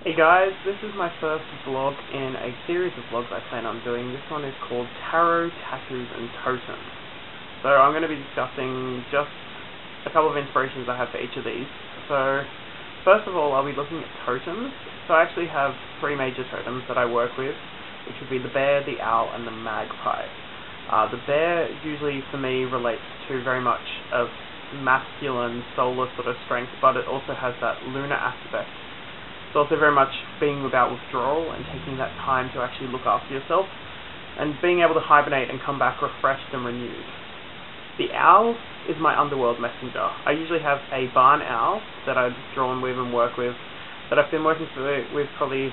Hey guys, this is my first vlog in a series of vlogs I plan on doing. This one is called Tarot, Tattoos and Totems. So I'm going to be discussing just a couple of inspirations I have for each of these. So first of all, I'll be looking at totems. So I actually have three major totems that I work with, which would be the bear, the owl and the magpie. The bear usually for me relates to very much of masculine, solar sort of strength, but it also has that lunar aspect. It's also very much being about withdrawal and taking that time to actually look after yourself and being able to hibernate and come back refreshed and renewed. The owl is my underworld messenger. I usually have a barn owl that I've drawn with and work with that I've been working with probably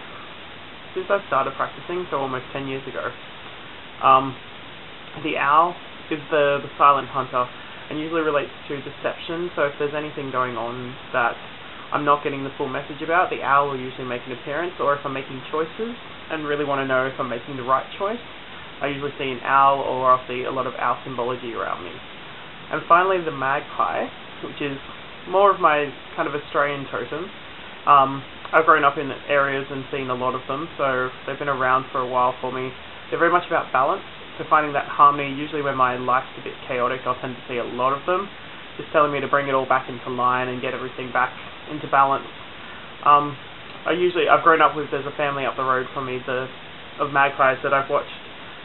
since I started practicing, so almost 10 years ago. The owl is the silent hunter and usually relates to deception, so if there's anything going on that I'm not getting the full message about, the owl will usually make an appearance, or if I'm making choices and really want to know if I'm making the right choice, I usually see an owl or I'll see a lot of owl symbology around me. And finally the magpie, which is more of my kind of Australian totem. I've grown up in areas and seen a lot of them, so they've been around for a while for me. They're very much about balance, so finding that harmony. Usually when my life's a bit chaotic, I'll tend to see a lot of them, just telling me to bring it all back into line and get everything back into balance. I've grown up with, there's a family up the road from me of magpies that I've watched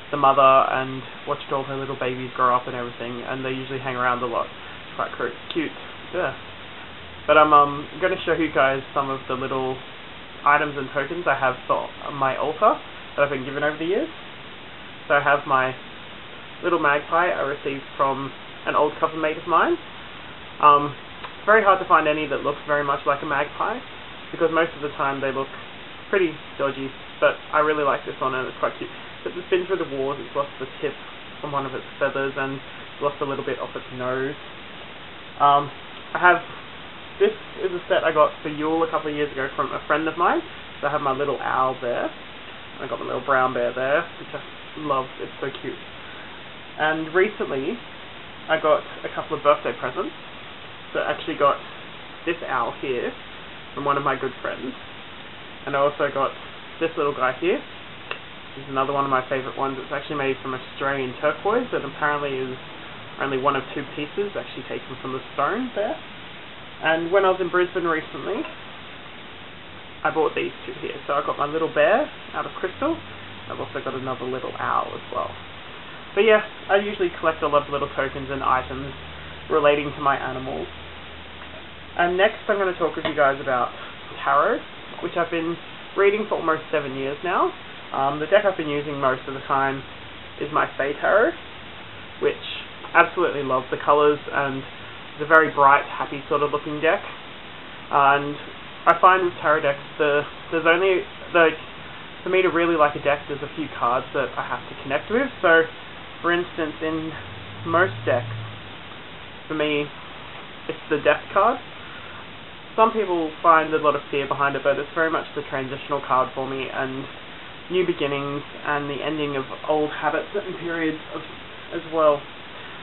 the mother and watched all her little babies grow up and everything, and they usually hang around a lot. It's quite cute. Yeah. But I'm going to show you guys some of the little items and tokens I have for my altar that I've been given over the years. So I have my little magpie I received from an old cover mate of mine. It's very hard to find any that looks very much like a magpie, because most of the time they look pretty dodgy, but I really like this one and it's quite cute. It's been through the wars, it's lost the tip from one of its feathers and lost a little bit off its nose. This is a set I got for Yule a couple of years ago from a friend of mine. So I have my little owl there, and I got my little brown bear there, which I love, it's so cute. And recently I got a couple of birthday presents. So I actually got this owl here from one of my good friends, and I also got this little guy here. This is another one of my favourite ones. It's actually made from Australian turquoise that apparently is only one of two pieces actually taken from the stone there. And when I was in Brisbane recently, I bought these two here. So I got my little bear out of crystal. I've also got another little owl as well. But yeah, I usually collect a lot of little tokens and items relating to my animals. And next I'm going to talk with you guys about tarot, which I've been reading for almost 7 years now. The deck I've been using most of the time is my Fae Tarot, which I absolutely love the colours, and it's a very bright, happy sort of looking deck. And I find with tarot decks, there's only, for me to really like a deck, there's a few cards that I have to connect with. So, for instance, in most decks, for me, it's the Death card. Some people find a lot of fear behind it, but it's very much the transitional card for me, and new beginnings and the ending of old habits and periods as well.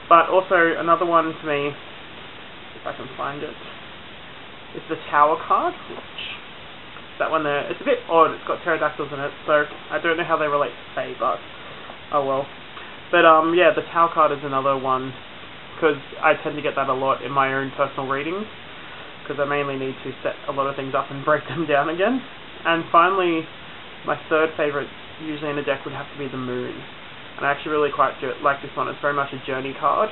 But also another one to me, if I can find it, is the Tower card, which that one there. It's a bit odd. It's got pterodactyls in it, so I don't know how they relate to Fae, but oh well. But yeah, the Tower card is another one, because I tend to get that a lot in my own personal readings, because I mainly need to set a lot of things up and break them down again. And finally, my third favourite usually in a deck would have to be the Moon. And I actually really quite like this one. It's very much a journey card,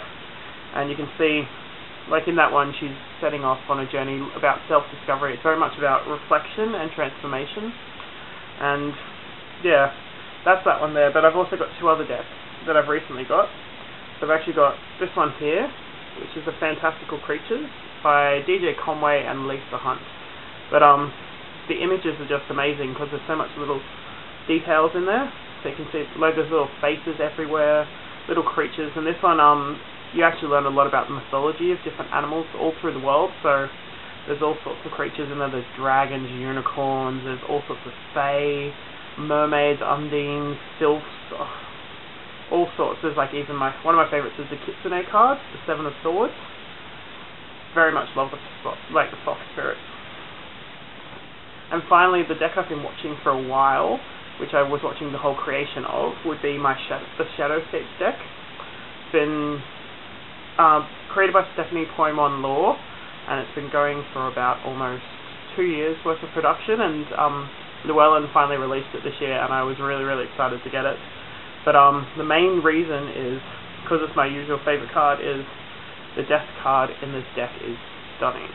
and you can see, like in that one, she's setting off on a journey about self-discovery. It's very much about reflection and transformation. And yeah, that's that one there. But I've also got two other decks that I've recently got. So I've actually got this one here, which is the Fantastical Creatures by DJ Conway and Lisa Hunt. But the images are just amazing because there's so much little details in there. So you can see there's little faces everywhere, little creatures. And this one, you actually learn a lot about the mythology of different animals all through the world. So there's all sorts of creatures in there. There's dragons, unicorns, there's all sorts of fae, mermaids, undines, sylphs, all sorts. There's like even one of my favourites is the Kitsune card, the Seven of Swords. Very much love the fox spirits. And finally, the deck I've been watching for a while, which I was watching the whole creation of, would be the Shadowscapes deck. It's been created by Stephanie Poimon Law, and it's been going for about almost 2 years worth of production, and Llewellyn finally released it this year, and I was really, really excited to get it. But the main reason is, because it's my usual favourite card, is the death card in this deck is stunning.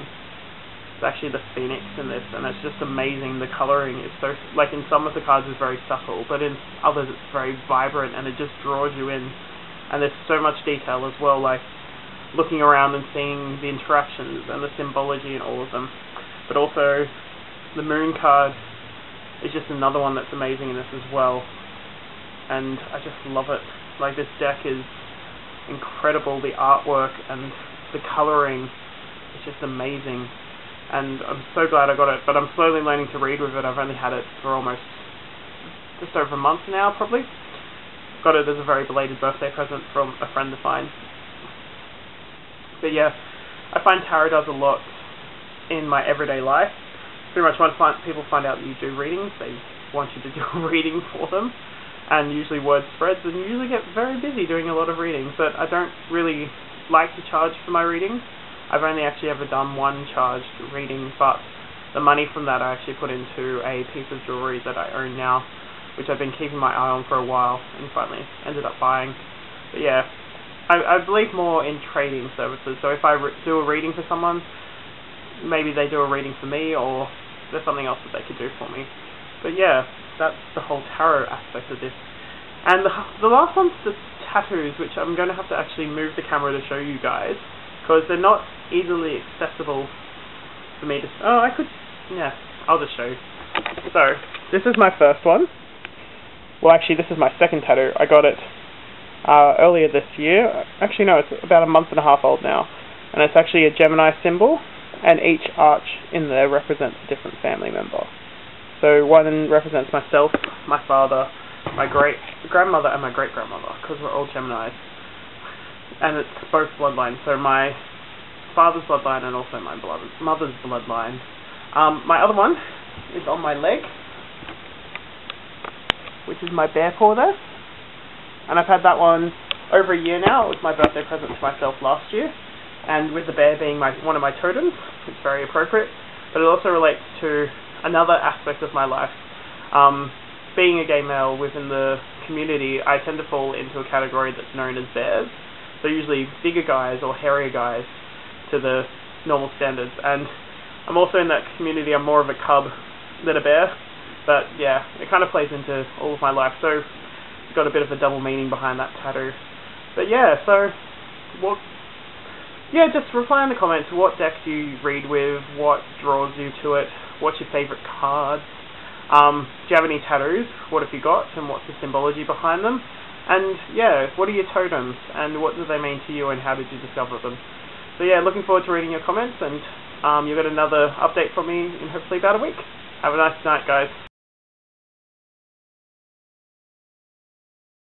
It's actually the Phoenix in this, and it's just amazing. The colouring is so, like in some of the cards it's very subtle, but in others it's very vibrant, and it just draws you in. And there's so much detail as well, like looking around and seeing the interactions and the symbology in all of them. But also, the Moon card is just another one that's amazing in this as well. And I just love it. Like, this deck is incredible. The artwork and the colouring is just amazing. And I'm so glad I got it, but I'm slowly learning to read with it. I've only had it for almost just over a month now, probably. Got it as a very belated birthday present from a friend of mine. But yeah, I find tarot does a lot in my everyday life. Pretty much when people find out that you do readings, they want you to do a reading for them. And usually word spreads, and you usually get very busy doing a lot of readings. But I don't really like to charge for my readings. I've only actually ever done one charged reading, but the money from that I actually put into a piece of jewellery that I own now, which I've been keeping my eye on for a while, and finally ended up buying. But yeah, I believe more in trading services. So if I do a reading for someone, maybe they do a reading for me, or there's something else that they could do for me. But yeah, that's the whole tarot aspect of this. And the last one's the tattoos, which I'm going to have to actually move the camera to show you guys, because they're not easily accessible for me to... Oh, I'll just show you. So, this is my first one. Well, actually, this is my second tattoo. I got it earlier this year. Actually, no, it's about a month and a half old now. And it's actually a Gemini symbol, and each arch in there represents a different family member. So one represents myself, my father, my great-grandmother, and my great-grandmother, because we're all Geminis. And it's both bloodlines, so my father's bloodline and also my mother's bloodline. My other one is on my leg, which is my bear paw there. And I've had that one over a year now. It was my birthday present to myself last year. And with the bear being one of my totems, it's very appropriate. But it also relates to another aspect of my life. Being a gay male within the community, I tend to fall into a category that's known as bears. So usually bigger guys or hairier guys to the normal standards. And I'm also in that community, I'm more of a cub than a bear. But yeah, it kind of plays into all of my life. So it's got a bit of a double meaning behind that tattoo. But yeah, so just reply in the comments. What deck do you read with? What draws you to it? What's your favourite cards? Do you have any tattoos? What have you got? And what's the symbology behind them? And yeah, what are your totems? And what do they mean to you? And how did you discover them? So yeah, looking forward to reading your comments. And you'll get another update from me in hopefully about a week. Have a nice night, guys.